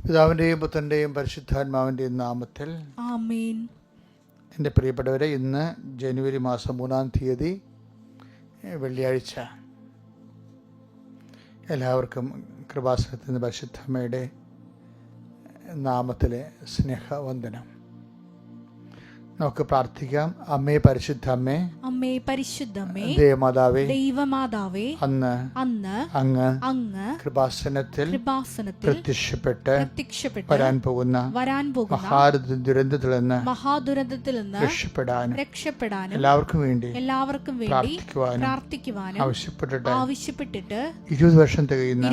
പിതാവിൻ്റെയും പുത്രൻ്റെയും പരിശുദ്ധാത്മാവിൻ്റെയും നാമത്തിൽ ആമേൻ. എൻ്റെ പ്രിയപ്പെട്ടവരെ, ഇന്ന് ജനുവരി മാസം 3-ാം തീയതി വെള്ളിയാഴ്ച. എല്ലാവർക്കും കൃപാസനത്തിൻ്റെ പരിശുദ്ധമ്മയുടെ നാമത്തിലെ സ്നേഹവന്ദനം. നമുക്ക് പ്രാർത്ഥിക്കാം. അമ്മേ പരിശുദ്ധ അമ്മേ, അമ്മേ പരിശുദ്ധമ്മേ, ദേവമാതാവേ, ദൈവമാതാവേ, അന്ന് അങ്ങ് കൃപാസനത്തിൽ പ്രത്യക്ഷപ്പെട്ട് വരാൻ പോകുന്ന മഹാദുരന്തത്തിൽ നിന്ന് രക്ഷപ്പെടാനും എല്ലാവർക്കും വേണ്ടി പ്രാർത്ഥിക്കുവാനും ആവശ്യപ്പെട്ടിട്ട് 20 വർഷം തികയുന്ന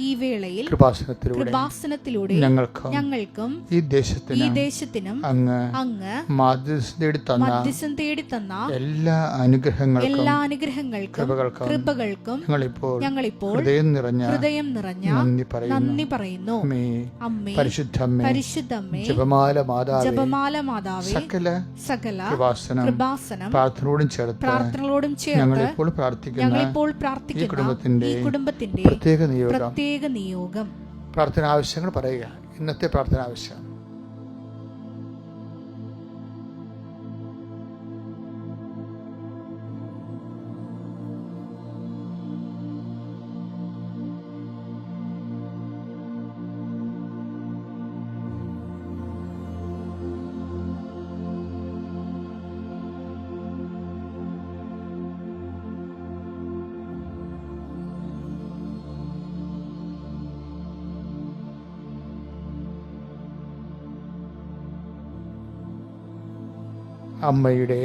ഈ വേളയിൽ കൃപാസനത്തിലൂടെ ഞങ്ങൾക്കും ഈ ദേശത്തിനും അങ്ങ് മധ്യസ്ഥം തേടി തന്ന എല്ലാ അനുഗ്രഹങ്ങൾക്കും കൃപകൾക്കും ഞങ്ങളിപ്പോൾ ഹൃദയം നിറഞ്ഞ നന്ദി പറയുന്നു. അമ്മേ പരിശുദ്ധമ്മേ, ജപമാല മാതാവേ, സകല കൃപാസനം പ്രാർത്ഥനയോടും ചേർത്ത് ഞങ്ങളിപ്പോൾ പ്രാർത്ഥിക്കുന്ന ഈ കുടുംബത്തിന്റെ പ്രത്യേക നിയോഗം പ്രാർത്ഥന ആവശ്യങ്ങൾ പറയുക. ഇന്നത്തെ പ്രാർത്ഥന ആവശ്യം: അമ്മയുടെ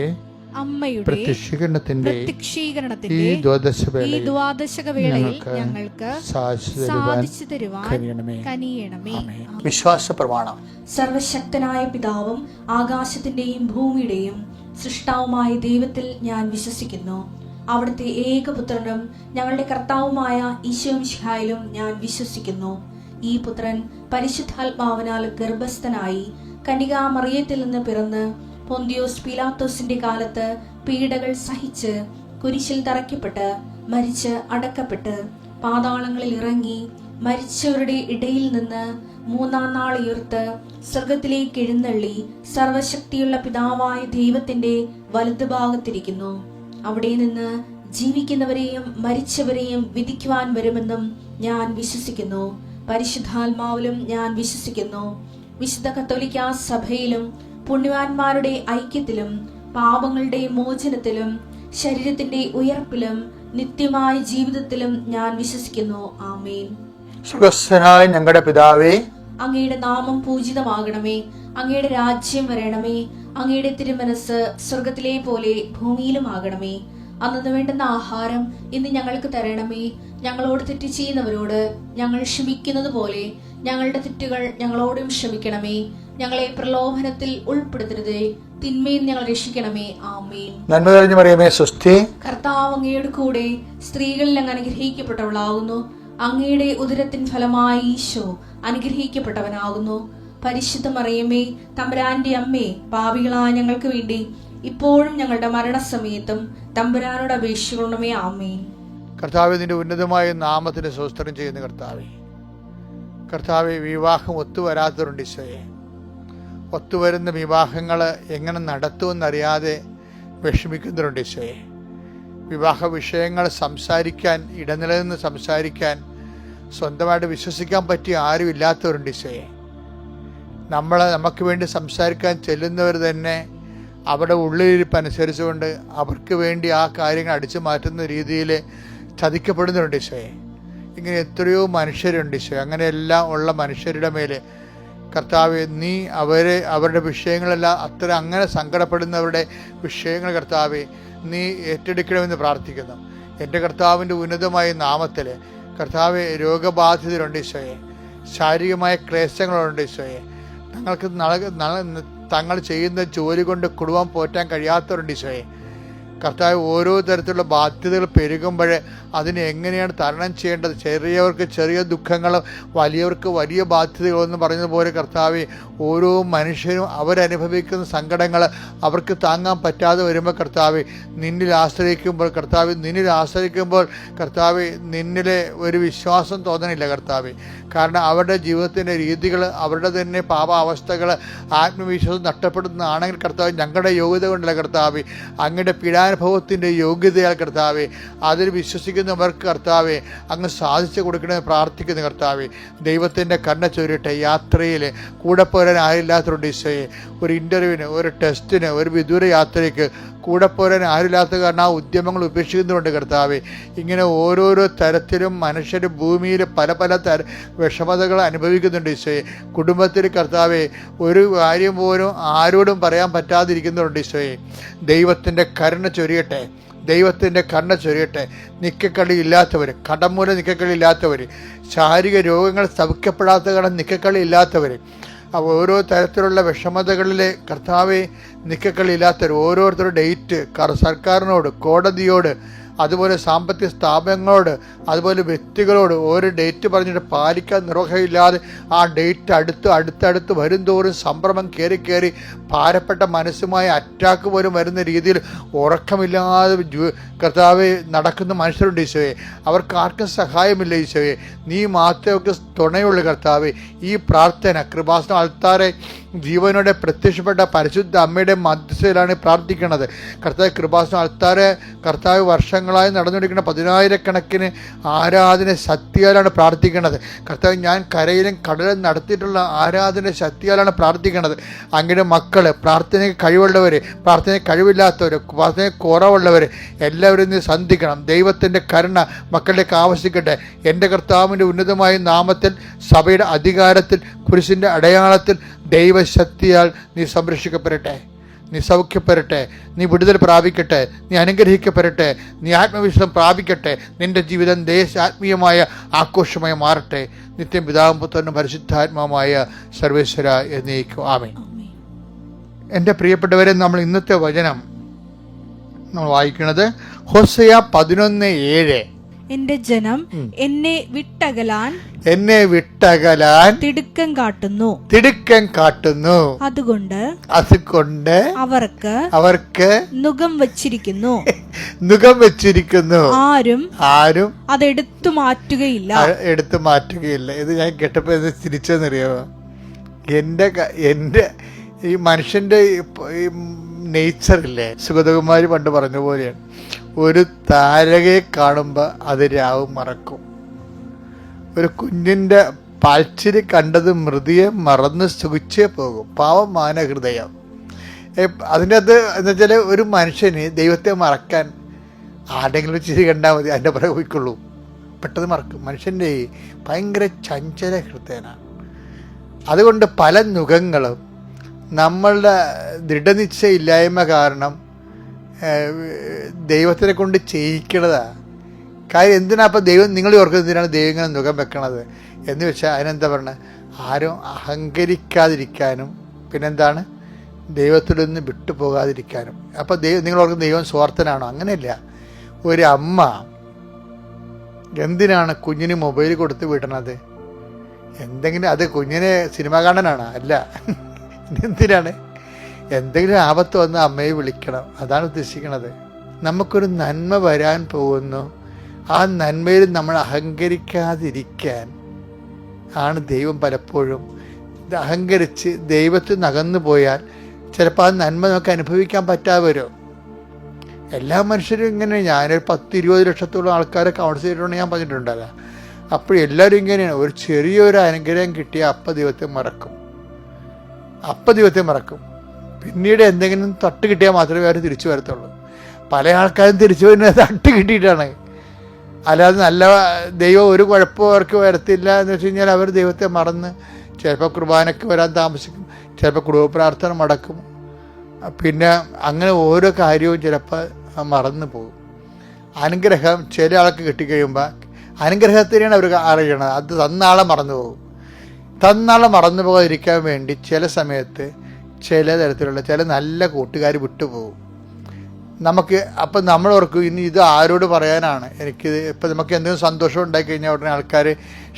പ്രത്യക്ഷീകരണത്തിന്റെ ഈ ദ്വാദശവേളയിൽ ഞങ്ങൾക്ക് സാധിച്ചു തരുവാൻ കനിയണമേ. വിശ്വാസ പ്രമാണം. സർവശക്തനായ പിതാവും ആകാശത്തിന്റെയും ഭൂമിയുടെയും സൃഷ്ടാവുമായ ദൈവത്തിൽ ഞാൻ വിശ്വസിക്കുന്നു. അവിടുത്തെ ഏകപുത്രനും ഞങ്ങളുടെ കർത്താവുമായ ഈശോമിശിഹായിലും ഞാൻ വിശ്വസിക്കുന്നു. ഈ പുത്രൻ പരിശുദ്ധാത്മാവിനാൽ ഗർഭസ്ഥനായി കന്യകാമറിയത്തിൽ നിന്ന് പിറന്ന് പൊന്തിയോസ് പീലാത്തോസിന്റെ കാലത്ത് പീഡകൾ സഹിച്ച് കുരിശിൽ തറയ്ക്കപ്പെട്ട് മരിച്ച് അടക്കപ്പെട്ട് പാതാളങ്ങളിൽ ഇറങ്ങി മരിച്ചവരുടെ ഇടയിൽ നിന്ന് 3-ാം നാൾ ഉയർത്ത് സ്വർഗത്തിലേക്ക് എഴുന്നള്ളി സർവശക്തിയുള്ള പിതാവായ ദൈവത്തിന്റെ വലതുഭാഗത്തിരിക്കുന്നു. അവിടെ നിന്ന് ജീവിക്കുന്നവരെയും മരിച്ചവരെയും വിധിക്കുവാൻ വരുമെന്നും ഞാൻ വിശ്വസിക്കുന്നു. പരിശുദ്ധാത്മാവിലും ഞാൻ വിശ്വസിക്കുന്നു. വിശുദ്ധ കത്തോലിക്കാ സഭയിലും പുണ്യവാന്മാരുടെ ഐക്യത്തിലും പാപങ്ങളുടെ മോചനത്തിലും ശരീരത്തിന്റെ ഉയർപ്പിലും നിത്യമായ ജീവിതത്തിലും ഞാൻ വിശ്വസിക്കുന്നു. ആമേൻ. സ്വർഗ്ഗസ്ഥനായ ഞങ്ങളുടെ പിതാവേ, അങ്ങയുടെ നാമം പൂജിതമാകണമേ. അങ്ങയുടെ രാജ്യം വരണമേ. അങ്ങയുടെ തിരുമനസ് സ്വർഗത്തിലെ പോലെ ഭൂമിയിലും ആകണമേ. അന്നു വേണ്ടുന്ന ആഹാരം ഇന്ന് ഞങ്ങൾക്ക് തരണമേ. ഞങ്ങളോട് തെറ്റ് ചെയ്യുന്നവരോട് ഞങ്ങൾ ക്ഷമിക്കുന്നത് പോലെ ഞങ്ങളുടെ തെറ്റുകൾ ഞങ്ങളോടും ക്ഷമിക്കണമേ. ഞങ്ങളെ പ്രലോഭനത്തിൽ ഉൾപ്പെടുത്തരുതേ, തിന്മയിൽ ഞങ്ങൾ രക്ഷിക്കണമേ. ആമേൻ. നന്മ നിറഞ്ഞ മറിയമേ, സ്വസ്തി. കർത്താവ് അങ്ങയുടെ കൂടെ സ്ത്രീകളിൽ അങ്ങ് അനുഗ്രഹിക്കപ്പെട്ടവളാകുന്നു. അങ്ങയുടെ ഉദരത്തിൻ ഫലമായി ഈശോ അനുഗ്രഹിക്കപ്പെട്ടവനാകുന്നു. പരിശുദ്ധ മറിയമേ, തമ്പുരാന്റെ അമ്മേ, പാപികളായ ഞങ്ങൾക്ക് വേണ്ടി ഇപ്പോഴും ഞങ്ങളുടെ മരണസമയത്തും തമ്പുരാനോട് അപേക്ഷിക്കണമേ. ആമേൻ. കർത്താവേ, നിന്റെ ഉന്നതമായ നാമത്തിന് സ്തോത്രം ചെയ്യുന്ന കർത്താവേ, വിവാഹം ഒത്തുവരാത്തവരുണ്ട് ഈശോയെ. ഒത്തുവരുന്ന വിവാഹങ്ങൾ എങ്ങനെ നടത്തുമെന്നറിയാതെ വിഷമിക്കുന്നവരുണ്ട് ഈശോയെ. വിവാഹ വിഷയങ്ങൾ സംസാരിക്കാൻ, ഇടനിലനിന്ന് സംസാരിക്കാൻ സ്വന്തമായിട്ട് വിശ്വസിക്കാൻ പറ്റിയ ആരും ഇല്ലാത്തവരുണ്ട് ഈശോയെ. നമുക്ക് വേണ്ടി സംസാരിക്കാൻ ചെല്ലുന്നവർ തന്നെ അവിടെ ഉള്ളിലിരിപ്പനുസരിച്ചുകൊണ്ട് അവർക്ക് വേണ്ടി ആ കാര്യങ്ങൾ അടിച്ചു മാറ്റുന്ന രീതിയിൽ ചതിക്കപ്പെടുന്നുണ്ട് ഈശോയെ. ഇങ്ങനെ എത്രയോ മനുഷ്യരുണ്ട് ഈശോയെ. അങ്ങനെയെല്ലാം ഉള്ള മനുഷ്യരുടെ മേൽ കർത്താവെ, നീ അവരുടെ വിഷയങ്ങളെല്ലാം അങ്ങനെ സങ്കടപ്പെടുന്നവരുടെ വിഷയങ്ങൾ കർത്താവെ നീ ഏറ്റെടുക്കണമെന്ന് പ്രാർത്ഥിക്കുന്നു. എൻ്റെ കർത്താവിൻ്റെ ഉന്നതമായ നാമത്തിൽ കർത്താവെ, രോഗബാധിതരുണ്ട് ഈശോയെ. ശാരീരികമായ ക്ലേശങ്ങളുണ്ട് ഈശോയെ. തങ്ങൾ ചെയ്യുന്ന ജോലി കൊണ്ട് കുടുംബം പോറ്റാൻ കഴിയാത്തവരുണ്ട് ഈശോയെ. കർത്താവ് ഓരോ തരത്തിലുള്ള ബാധ്യതകൾ പെരുകുമ്പോൾ അതിനെ എങ്ങനെയാണ് തരണം ചെയ്യേണ്ടത്, ചെറിയവർക്ക് ചെറിയ ദുഃഖങ്ങളും വലിയവർക്ക് വലിയ ബാധ്യതകളെന്ന് പറഞ്ഞതുപോലെ കർത്താവ് ഓരോ മനുഷ്യരും അവരനുഭവിക്കുന്ന സങ്കടങ്ങൾ അവർക്ക് താങ്ങാൻ പറ്റാതെ വരുമ്പോൾ കർത്താവ് നിന്നിൽ ആശ്രയിക്കുമ്പോൾ കർത്താവ് നിന്നിലെ ഒരു വിശ്വാസം തോന്നണില്ല കർത്താവ്. കാരണം അവരുടെ ജീവിതത്തിൻ്റെ രീതികൾ, അവരുടെ തന്നെ പാപാവസ്ഥകൾ, ആത്മവിശ്വാസം നഷ്ടപ്പെടുന്നതാണെങ്കിൽ കർത്താവ് ഞങ്ങളുടെ യോഗ്യത കൊണ്ടല്ല കർത്താവ്, അങ്ങയുടെ പീഡാനുഭവത്തിൻ്റെ യോഗ്യതയാൽ കർത്താവ് അതിൽ വിശ്വസിക്കുന്നവർക്ക് കർത്താവ് അങ്ങ് സാധിച്ചു കൊടുക്കണമെന്ന് പ്രാർത്ഥിക്കുന്ന കർത്താവ്. ദൈവത്തിൻ്റെ കരുണ ചൊരിയട്ടെ. യാത്രയിൽ കൂടെ പോരാൻ ആരില്ലാത്തതുകൊണ്ട് ഈശോയെ, ഒരു ഇൻ്റർവ്യൂവിന്, ഒരു ടെസ്റ്റിന്, ഒരു വിദൂര യാത്രയ്ക്ക് കൂടെ പോരാൻ ആരില്ലാത്ത കാരണം ആ ഉദ്യമങ്ങൾ ഉപേക്ഷിക്കുന്നുണ്ട് കർത്താവെ. ഇങ്ങനെ ഓരോരോ തരത്തിലും മനുഷ്യർ ഭൂമിയിൽ പല വിഷമതകൾ അനുഭവിക്കുന്നുണ്ട് ഈശോയെ. കുടുംബത്തിൽ കർത്താവെ ഒരു കാര്യം പോലും ആരോടും പറയാൻ പറ്റാതിരിക്കുന്നുണ്ട് ഈശോയെ. ദൈവത്തിൻ്റെ കരുണ ചൊരിയട്ടെ. നിക്കക്കളി ഇല്ലാത്തവർ, കടം മൂലം നിക്കക്കളി ഇല്ലാത്തവർ, ശാരീരിക രോഗങ്ങൾ സൗഖ്യപ്പെടാത്ത കാരണം നിക്കക്കളി ഇല്ലാത്തവർ, ഓരോ തരത്തിലുള്ള വിഷമതകളിലെ കർത്താവെ നിക്കക്കളില്ലാത്തവർ, ഓരോരുത്തരുടെ ഡേറ്റ് സർക്കാരിനോട്, കോടതിയോട്, അതുപോലെ സാമ്പത്തിക സ്ഥാപനങ്ങളോട്, അതുപോലെ വ്യക്തികളോട് ഓരോ ഡേറ്റ് പറഞ്ഞിട്ട് പാലിക്കാൻ നിർവഹമില്ലാതെ ആ ഡേറ്റ് അടുത്തടുത്ത് വരും തോറും സംഭ്രമം കയറി ഭാരപ്പെട്ട മനസ്സുമായി അറ്റാക്ക് പോലും വരുന്ന രീതിയിൽ ഉറക്കമില്ലാതെ കർത്താവെ നടക്കുന്ന മനുഷ്യരുണ്ട് ഈശോയെ. അവർക്ക് ആർക്കും സഹായമില്ല ഈശോയെ. നീ മാത്രമൊക്കെ തുണയുള്ള കർത്താവെ. ഈ പ്രാർത്ഥന കൃപാസന ആൾത്താരെ ജീവനോടെ പ്രത്യക്ഷപ്പെട്ട പരിശുദ്ധ അമ്മയുടെ മധ്യസ്ഥയിലാണ് പ്രാർത്ഥിക്കുന്നത്. കർത്താവ് കൃപാസന ആൾത്താരെ കർത്താവ് വർഷങ്ങളായി നടന്നുകൊണ്ടിരിക്കുന്ന 10,000-കണക്കിന് ആരാധന ശക്തിയാലാണ് പ്രാർത്ഥിക്കുന്നത്. കർത്താവ് ഞാൻ കരയിലും കടലും നടത്തിയിട്ടുള്ള ആരാധന ശക്തിയാലാണ് പ്രാർത്ഥിക്കുന്നത്. അങ്ങയുടെ മക്കൾ, പ്രാർത്ഥനയ്ക്ക് കഴിവുള്ളവർ, പ്രാർത്ഥനയ്ക്ക് കഴിവില്ലാത്തവർ, പ്രാർത്ഥനയ്ക്ക് കുറവുള്ളവർ എല്ലാവരും നീ സന്ധിക്കണം. ദൈവത്തിൻ്റെ കരുണ മക്കളിലേക്ക് ആവശ്യിക്കട്ടെ. എൻ്റെ കർത്താവിൻ്റെ ഉന്നതമായ നാമത്തിൽ, സഭയുടെ അധികാരത്തിൽ, കുരിശിൻ്റെ അടയാളത്തിൽ, ദൈവശക്തിയാൽ നീ സംരക്ഷിക്കപ്പെടട്ടെ, നീ സൗഖ്യപ്പെടട്ടെ, നീ വിടുതൽ പ്രാപിക്കട്ടെ, നീ അനുഗ്രഹിക്കപ്പെടട്ടെ, നീ ആത്മവിശ്വാസം പ്രാപിക്കട്ടെ. നിന്റെ ജീവിതം ആത്മീയമായ ആഘോഷമായി മാറട്ടെ. നിത്യം പിതാവും പുത്രനും പരിശുദ്ധാത്മാവുമായ സർവേശ്വര എന്നേക്കും ആമേൻ. എൻ്റെ പ്രിയപ്പെട്ടവരെ, നമ്മൾ ഇന്നത്തെ വചനം നമ്മൾ വായിക്കുന്നത് ഹോശേയ 11:7. എന്റെ ജനം എന്നെ വിട്ടകലാൻ തിടുക്കം കാട്ടുന്നു. അതുകൊണ്ട് അവർക്ക് നുകം വച്ചിരിക്കുന്നു. ആരും അതെടുത്തു മാറ്റുകയില്ല. ഇത് ഞാൻ കേട്ടപ്പോ തിരിച്ചെന്നറിയാമോ? എൻ്റെ ഈ മനുഷ്യന്റെ നേച്ചറില്ലേ, സുഗതകുമാരി പണ്ട് പറഞ്ഞ പോലെയാണ്. ഒരു താരകയെ കാണുമ്പോൾ അത് രാവും മറക്കും. ഒരു കുഞ്ഞിൻ്റെ പാൽച്ചിരി കണ്ടത് മൃതിയെ മറന്ന് സുഖിച്ചേ പോകും. പാവം മാനഹൃദയം. അതിൻ്റെ അത് എന്ന് വെച്ചാൽ ഒരു മനുഷ്യന് ദൈവത്തെ മറക്കാൻ ആരെങ്കിലും ചിരി കണ്ടാൽ മതി, അതിൻ്റെ പുറകെ പോയിക്കൊള്ളൂ, പെട്ടെന്ന് മറക്കും. മനുഷ്യൻ്റെ ഭയങ്കര ചഞ്ചല ഹൃദയനാണ്. അതുകൊണ്ട് പല നുഖങ്ങളും നമ്മളുടെ ദൃഢനിശ്ചയില്ലായ്മ കാരണം ദൈവത്തിനെ കൊണ്ട് ചെയ്യിക്കണതാണ്. കാര്യം എന്തിനാ അപ്പം ദൈവം, നിങ്ങൾ ഓർക്കുന്നത് എന്തിനാണ് ദൈവം ഇങ്ങനെ നുഖം വെക്കണത് എന്ന് വെച്ചാൽ അതിനെന്താ പറഞ്ഞത്, ആരും അഹങ്കരിക്കാതിരിക്കാനും പിന്നെന്താണ് ദൈവത്തിൽ നിന്ന് വിട്ടുപോകാതിരിക്കാനും. അപ്പം നിങ്ങൾ ഓർക്കുന്നത് ദൈവം സ്വാർത്ഥനാണോ? അങ്ങനെയല്ല. ഒരു അമ്മ എന്തിനാണ് കുഞ്ഞിന് മൊബൈൽ കൊടുത്ത് വിടണത്? എന്തെങ്കിലും അത് കുഞ്ഞിനെ സിനിമ കാണാനാണ്? അല്ല. എന്തിനാണ്? എന്തെങ്കിലും ആപത്ത് വന്ന് അമ്മയെ വിളിക്കണം, അതാണ് ഉദ്ദേശിക്കുന്നത്. നമുക്കൊരു നന്മ വരാൻ പോകുന്നു, ആ നന്മയിൽ നമ്മൾ അഹങ്കരിക്കാതിരിക്കാൻ ആണ് ദൈവം പലപ്പോഴും. അഹങ്കരിച്ച് ദൈവത്തിൽ നകന്നു പോയാൽ ചിലപ്പോൾ ആ നന്മ നമുക്ക് അനുഭവിക്കാൻ പറ്റാതെ വരും. എല്ലാ മനുഷ്യരും ഇങ്ങനെ, ഞാനൊരു 10-20 ലക്ഷത്തോളം ആൾക്കാരെ കൗൺസിൽ ചെയ്തിട്ടുണ്ടെന്ന് ഞാൻ പറഞ്ഞിട്ടുണ്ടല്ലോ. അപ്പോൾ എല്ലാവരും ഇങ്ങനെയാണ്. ഒരു ചെറിയൊരു അനുഗ്രഹം കിട്ടിയാൽ അപ്പം ദൈവത്തെ മറക്കും. പിന്നീട് എന്തെങ്കിലും തട്ട് കിട്ടിയാൽ മാത്രമേ അവർ തിരിച്ചു വരത്തുള്ളൂ. പല ആൾക്കാരും തിരിച്ചു വരുന്നത് തട്ട് കിട്ടിയിട്ടാണ്. അല്ലാതെ നല്ല ദൈവം ഒരു കുഴപ്പവും അവർക്ക് വരത്തില്ല എന്ന് വെച്ച് കഴിഞ്ഞാൽ അവർ ദൈവത്തെ മറന്ന് ചിലപ്പോൾ കുർബാനയ്ക്ക് വരാൻ താമസിക്കും, ചിലപ്പോൾ കുടുംബ പ്രാർത്ഥന മുടക്കും, പിന്നെ അങ്ങനെ ഓരോ കാര്യവും ചിലപ്പോൾ മറന്നു പോകും. അനുഗ്രഹം ചില ആൾക്ക് കിട്ടിക്കഴിയുമ്പോൾ അനുഗ്രഹത്തിനാണ് അവർ അറിയണത്, അത് തന്നാളെ മറന്നു പോകും. തന്നാളെ മറന്നു പോകാതിരിക്കാൻ വേണ്ടി ചില സമയത്ത് ചില തരത്തിലുള്ള ചില നല്ല കൂട്ടുകാർ വിട്ടുപോകും. നമുക്ക് അപ്പം നമ്മൾ ഓർക്കും ഇനി ഇത് ആരോട് പറയാനാണ് എനിക്കിത്. ഇപ്പം നമുക്ക് എന്തെങ്കിലും സന്തോഷം ഉണ്ടായി കഴിഞ്ഞാൽ ഉടനെ ആൾക്കാർ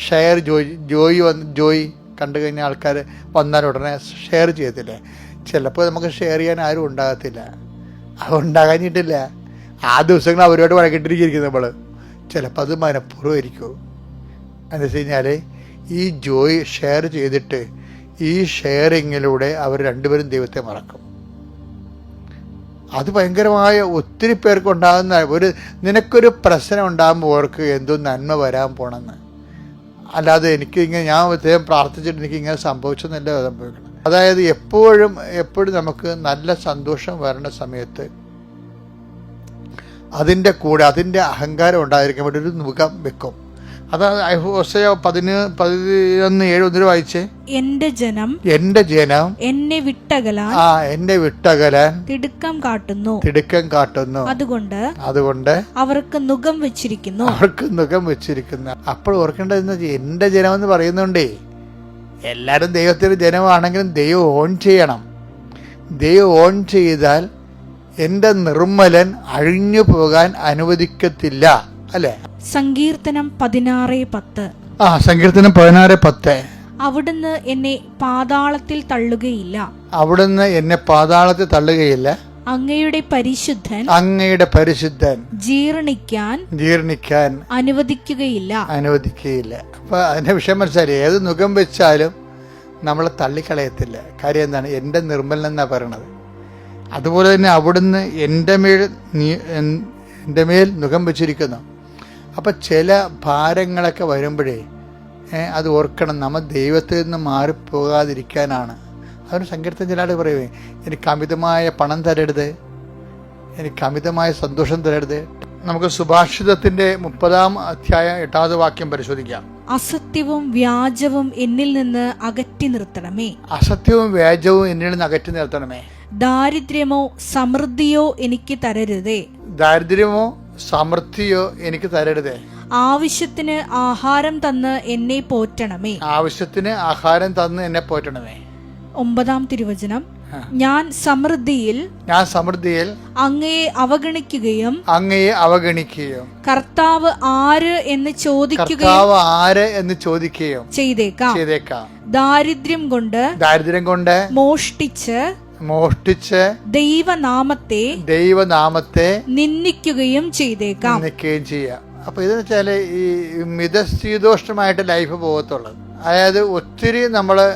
ഷെയർ ജോയി കണ്ടു കഴിഞ്ഞാൽ ആൾക്കാർ വന്നാൽ ഉടനെ ഷെയർ ചെയ്യത്തില്ലേ. ചിലപ്പോൾ നമുക്ക് ഷെയർ ചെയ്യാൻ ആരും ഉണ്ടാകത്തില്ല. അത് ഉണ്ടാകാഞ്ഞിട്ടില്ല, ആ ദിവസങ്ങൾ അവരോട് വഴക്കിട്ടിരിക്കും നമ്മൾ. ചിലപ്പോൾ അത് മനഃപൂർവ്വമായിരിക്കും. എന്ന് വെച്ച് കഴിഞ്ഞാൽ ഈ ജോയ് ഷെയർ ചെയ്തിട്ട് ഈ ഷെയറിങ്ങിലൂടെ അവർ രണ്ടുപേരും ദൈവത്തെ മറക്കും. അത് ഭയങ്കരമായ ഒത്തിരി പേർക്ക് ഉണ്ടാകുന്ന നിനക്കൊരു പ്രശ്നം ഉണ്ടാകുമ്പോൾ ഓർക്ക് എന്തോ നന്മ വരാൻ പോണെന്ന്. അല്ലാതെ എനിക്കിങ്ങനെ ഞാൻ അദ്ദേഹം പ്രാർത്ഥിച്ചിട്ട് എനിക്ക് ഇങ്ങനെ സംഭവിച്ചെന്നല്ല സംഭവിക്കണം. അതായത് എപ്പോഴും നമുക്ക് നല്ല സന്തോഷം വരേണ്ട സമയത്ത് അതിൻ്റെ കൂടെ അതിൻ്റെ അഹങ്കാരം ഉണ്ടായിരിക്കാൻ വേണ്ടി ഒരു മുഖം വെക്കും. അതാണ് ഹോശേയ 11:7 വായിച്ചേ. എന്റെ ജനം എന്നെ വിട്ടകലാൻ തിടുക്കം കാട്ടുന്നു. അതുകൊണ്ട് അവർക്ക് നുകം വെച്ചിരിക്കുന്നു. അപ്പോൾ ഓർക്കേണ്ടത് എന്റെ ജനം എന്ന് പറയുന്നുണ്ടേ, എല്ലാവരും ദൈവത്തിന്റെ ജനമാണെങ്കിലും ദൈവം ഓൺ ചെയ്യണം. ദൈവം ഓൺ ചെയ്താൽ എന്റെ നിർമ്മലൻ അഴിഞ്ഞു പോകാൻ അനുവദിക്കത്തില്ല. അല്ലേ? സങ്കീർത്തനം 16:10. സങ്കീർത്തനം 16:10. അവിടുന്ന് എന്നെ പാതാളത്തിൽ തള്ളുകയില്ല. അങ്ങയുടെ പരിശുദ്ധൻ ജീർണിക്കാൻ അനുവദിക്കുകയില്ല. അപ്പൊ അതിന്റെ വിഷയം മനസ്സിലായി. ഏത് മുഖം വെച്ചാലും നമ്മളെ തള്ളിക്കളയത്തില്ല. കാര്യം എന്താണ്? എന്റെ നിർമ്മലൻ എന്നാ പറയണത്. അതുപോലെ തന്നെ അവിടുന്ന് എൻ്റെ മേൽ മുഖം വെച്ചിരിക്കുന്നു. അപ്പം ചില ഭാരങ്ങളൊക്കെ വരുമ്പോഴേ അത് ഓർക്കണം, നമ്മൾ ദൈവത്തിൽ നിന്ന് മാറിപ്പോകാതിരിക്കാനാണ്. അതിന് സങ്കീർത്തനം ചിലാട് പറയുവേ, എനിക്ക് അമിതമായ പണം തരരുത്, എനിക്ക് അമിതമായ സന്തോഷം തരരുത്. നമുക്ക് സുഭാഷിതത്തിന്റെ 30-ാം അധ്യായം 8-ാമത് വാക്യം പരിശോധിക്കാം. അസത്യവും വ്യാജവും എന്നിൽ നിന്ന് അകറ്റി നിർത്തണമേ. ദാരിദ്ര്യമോ സമൃദ്ധിയോ എനിക്ക് തരരുതേ. ആവശ്യത്തിന് ആഹാരം തന്ന് എന്നെ പോറ്റണമേ. 9-ാം തിരുവചനം. ഞാൻ സമൃദ്ധിയിൽ അങ്ങയെ അവഗണിക്കുകയും കർത്താവ് ആര് എന്ന് ചോദിക്കുകയും ചെയ്തേക്കാം. ദാരിദ്ര്യം കൊണ്ട് മോഷ്ടിച്ച് ദൈവനാമത്തെ നിന്ദിക്കുകയും ചെയ്തേക്കാം. അപ്പൊ ഇതെന്ന് വെച്ചാല് ഈ മിതശീതോഷ്ണമായിട്ട് ലൈഫ് പോകത്തുള്ളത്. അതായത് ഒത്തിരി നമ്മള്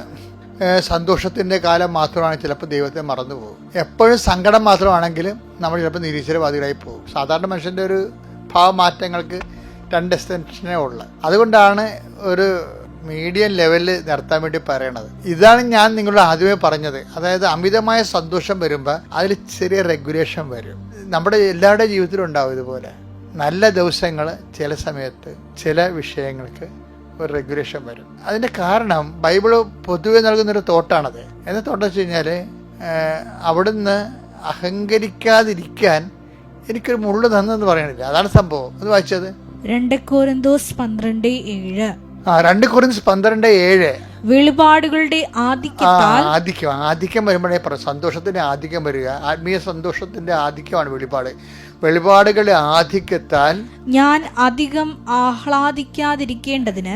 സന്തോഷത്തിന്റെ കാലം മാത്രമാണ് ചിലപ്പോൾ ദൈവത്തെ മറന്നു പോകും. എപ്പോഴും സങ്കടം മാത്രമാണെങ്കിലും നമ്മൾ ചിലപ്പോൾ നിരീശ്വരവാദികളായി പോകും. സാധാരണ മനുഷ്യന്റെ ഒരു ഭാവമാറ്റങ്ങൾക്ക് 2 എക്സ്റ്റൻഷനേ ഉള്ളു. അതുകൊണ്ടാണ് ഒരു മീഡിയം ലെവലിൽ നിർത്താൻ വേണ്ടി പറയണത്. ഇതാണ് ഞാൻ നിങ്ങളോട് ആദ്യമേ പറഞ്ഞത്. അതായത് അമിതമായ സന്തോഷം വരുമ്പോൾ അതിൽ ചെറിയ റെഗുലേഷൻ വരും. നമ്മുടെ എല്ലാവരുടെ ജീവിതത്തിലും ഉണ്ടാവും ഇതുപോലെ. നല്ല ദിവസങ്ങൾ ചില സമയത്ത് ചില വിഷയങ്ങൾക്ക് ഒരു റെഗുലേഷൻ വരും. അതിൻ്റെ കാരണം ബൈബിള് പൊതുവെ നൽകുന്നൊരു തോട്ടാണത്. എന്താ തോട്ടം വെച്ച് കഴിഞ്ഞാൽ, അവിടുന്ന് അഹങ്കരിക്കാതിരിക്കാൻ എനിക്കൊരു മുള്ളു തന്നെന്ന് പറയണില്ല. അതാണ് സംഭവം. അത് വായിച്ചത് 2 കൊരിന്തോസ് 12:7. 2 കൊരിന്തോസ് 12:7. വെളിപാടുകളുടെ ആധിക്യം വരുമ്പോഴേ സന്തോഷത്തിന്റെ ആധിക്യം വരിക. ആത്മീയ സന്തോഷത്തിന്റെ ആധിക്യമാണ് വെളിപാടുകളുടെ ആധിക്യത്താൽ ഞാൻ അധികം ആഹ്ലാദിക്കാതിരിക്കേണ്ടതിന്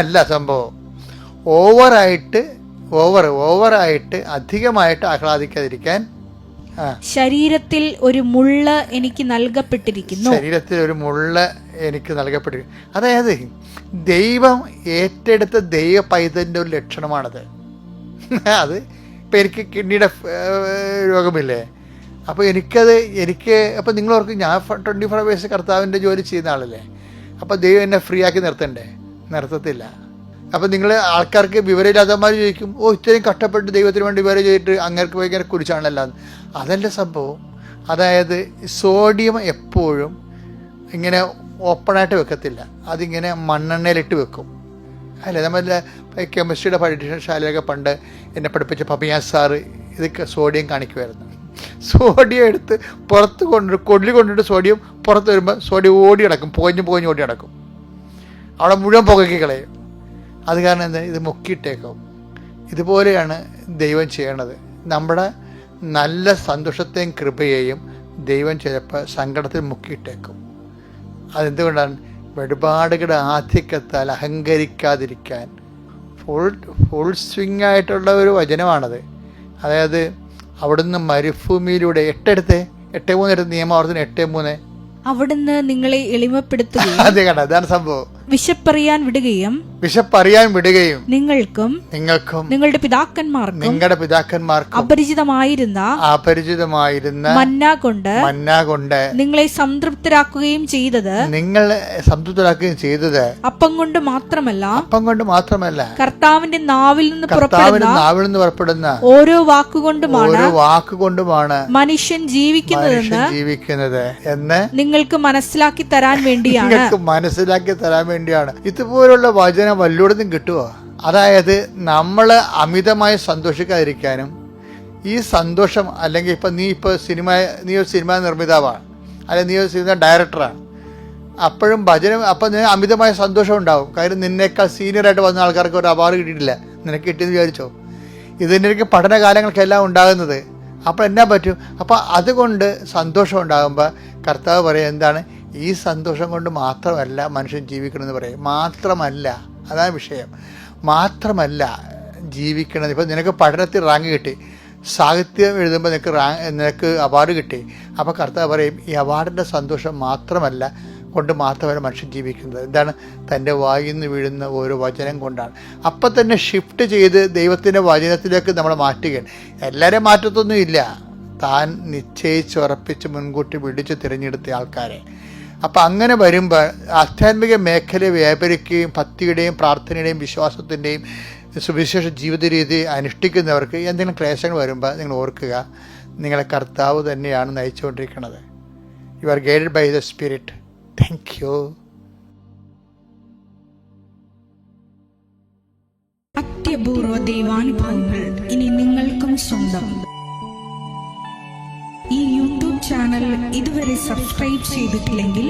അല്ല സംഭവം. ഓവറായിട്ട് അധികമായിട്ട് ആഹ്ലാദിക്കാതിരിക്കാൻ ശരീരത്തിൽ ഒരു മുള്ള് എനിക്ക് നൽകപ്പെട്ടിരിക്കുന്നു. അതായത് ദൈവം ഏറ്റെടുത്ത ദൈവ പൈതന്റെ ഒരു ലക്ഷണമാണത്. അത് ഇപ്പം എനിക്ക് കിഡ്നിയുടെ രോഗമില്ലേ, അപ്പോൾ അപ്പോൾ നിങ്ങൾ ഓർക്ക് ഞാൻ 24 hours കർത്താവിൻ്റെ ജോലി ചെയ്യുന്ന ആളല്ലേ, അപ്പോൾ ദൈവം എന്നെ ഫ്രീ ആക്കി നിർത്തത്തില്ല. അപ്പം നിങ്ങൾ ആൾക്കാർക്ക് വിവരമില്ലാത്തമാർ ചോദിക്കും, ഇത്രയും കഷ്ടപ്പെട്ട് ദൈവത്തിന് വേണ്ടി വിവരം ചെയ്തിട്ട് അങ്ങേർക്ക് ഭയങ്കര കുറിച്ചാണല്ലോ. അതല്ല സംഭവം. അതായത് സോഡിയം എപ്പോഴും ഇങ്ങനെ ഓപ്പണായിട്ട് വെക്കത്തില്ല, അതിങ്ങനെ മണ്ണെണ്ണയിലിട്ട് വെക്കും. അല്ലേ? നമ്മളെ കെമിസ്ട്രിയുടെ പഠനശാലയൊക്കെ പണ്ട് എന്നെ പഠിപ്പിച്ച പപ്പിയാ സാറ് ഇത് സോഡിയം കാണിക്കുമായിരുന്നു. സോഡിയം എടുത്ത് പുറത്ത് കൊണ്ടിട്ട് സോഡിയം പുറത്ത് വരുമ്പോൾ സോഡിയം ഓടി കിടക്കും, പോഞ്ഞ് ഓടി കിടക്കും. അവിടെ മുഴുവൻ പുകയ്ക്ക് കളയും. അത് കാരണം എന്താ, ഇത് മുക്കിയിട്ടേക്കും. ഇതുപോലെയാണ് ദൈവം ചെയ്യണത്. നമ്മുടെ നല്ല സന്തോഷത്തെയും കൃപയെയും ദൈവം ചിലപ്പോൾ സങ്കടത്തിൽ മുക്കിയിട്ടേക്കും. അതെന്തുകൊണ്ടാണ്? വെളിപാടുകളുടെ ആധിക്യത്താൽ അഹങ്കരിക്കാതിരിക്കാൻ. ഫുൾ സ്വിങ് ആയിട്ടുള്ള ഒരു വചനമാണത്. അതായത് അവിടുന്ന് മരുഭൂമിയിലൂടെ 8:3 നിയമാവർത്തനം 8:3 അവിടുന്ന് നിങ്ങളെ എളിമപ്പെടുത്തുകയും അതെ കണ്ട, അതാണ് സംഭവം. വിശപ്പറിയാൻ വിടുകയും നിങ്ങൾക്കും നിങ്ങളുടെ പിതാക്കന്മാർക്കും അപരിചിതമായിരുന്ന മന്ന കൊണ്ട് നിങ്ങളെ സംതൃപ്തരാക്കുകയും ചെയ്തത് അപ്പം കൊണ്ട് മാത്രമല്ല കർത്താവിന്റെ നാവിൽ നിന്ന് പുറപ്പെടുന്ന ഓരോ വാക്കുകൊണ്ടുമാണ് മനുഷ്യൻ ജീവിക്കുന്നത് എന്ന് നിങ്ങൾക്ക് മനസ്സിലാക്കി തരാൻ വേണ്ടിയാണ്. ഇതുപോലുള്ള വചനം വല്ലയിടത്തും കിട്ടുമോ? അതായത് നമ്മൾ അമിതമായി സന്തോഷിക്കാതിരിക്കാനും ഈ സന്തോഷം, അല്ലെങ്കിൽ നീ ഒരു സിനിമ നിർമ്മിതാവാണ്, അല്ലെങ്കിൽ നീ ഒരു സിനിമ ഡയറക്ടറാണ്, അപ്പോഴും വചനം നീ അമിതമായ സന്തോഷം ഉണ്ടാവും. കാര്യം നിന്നേക്കാൾ സീനിയറായിട്ട് വന്ന ആൾക്കാർക്ക് ഒരു അവാർഡ് കിട്ടിയിട്ടില്ല, നിനക്ക് കിട്ടിയെന്ന് വിചാരിച്ചോ? ഇതിനൊക്കെ പഠനകാലങ്ങൾക്കെല്ലാം ഉണ്ടാകുന്നത്. അപ്പോൾ എന്നാ പറ്റും? അപ്പോൾ അതുകൊണ്ട് സന്തോഷം ഉണ്ടാകുമ്പോൾ കർത്താവ് പറയും എന്താണ്? ഈ സന്തോഷം കൊണ്ട് മാത്രമല്ല മനുഷ്യൻ ജീവിക്കണമെന്ന് പറയും. മാത്രമല്ല, അതാണ് വിഷയം. മാത്രമല്ല ജീവിക്കണത്. ഇപ്പം നിനക്ക് പഠനത്തിൽ റാങ്ക് കിട്ടി, സാഹിത്യം എഴുതുമ്പോൾ നിനക്ക് അവാർഡ് കിട്ടി. അപ്പോൾ കർത്താവ് പറയും ഈ അവാർഡിൻ്റെ സന്തോഷം മാത്രമല്ല മനുഷ്യൻ ജീവിക്കുന്നത്. എന്താണ്? തൻ്റെ വായിൽ നിന്ന് വീഴുന്ന ഓരോ വചനം കൊണ്ടാണ്. അപ്പം തന്നെ ഷിഫ്റ്റ് ചെയ്ത് ദൈവത്തിൻ്റെ വചനത്തിലേക്ക് നമ്മൾ മാറ്റുകയാണ്. എല്ലാവരെയും മാറ്റത്തൊന്നും ഇല്ല, താൻ നിശ്ചയിച്ചുറപ്പിച്ച് മുൻകൂട്ടി വിളിച്ച് തിരഞ്ഞെടുത്ത ആൾക്കാരെ. അപ്പം അങ്ങനെ വരുമ്പോൾ ആധ്യാത്മിക മേഖലയെ വ്യാപരിക്കുകയും ഭക്തിയുടെയും പ്രാർത്ഥനയുടെയും വിശ്വാസത്തിൻ്റെയും സുവിശേഷ ജീവിത രീതി അനുഷ്ഠിക്കുന്നവർക്ക് എന്തെങ്കിലും ക്ലേശങ്ങൾ വരുമ്പോൾ നിങ്ങൾ ഓർക്കുക, നിങ്ങളെ കർത്താവ് തന്നെയാണ് നയിച്ചുകൊണ്ടിരിക്കുന്നത്. You are guided by the spirit. Thank you. അത്യപൂർവ ദൈവാനുഭവങ്ങൾ ഇനി നിങ്ങൾക്കും സ്വന്തം. ഈ യൂട്യൂബ് ചാനൽ ഇതുവരെ സബ്സ്ക്രൈബ് ചെയ്തിട്ടില്ലെങ്കിൽ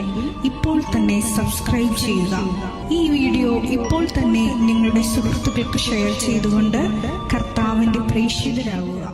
ഇപ്പോൾ തന്നെ സബ്സ്ക്രൈബ് ചെയ്യുക. ഈ വീഡിയോ ഇപ്പോൾ തന്നെ നിങ്ങളുടെ സുഹൃത്തുക്കൾക്ക് ഷെയർ ചെയ്തുകൊണ്ട് കർത്താവിന്റെ പ്രേക്ഷിതരാകുക.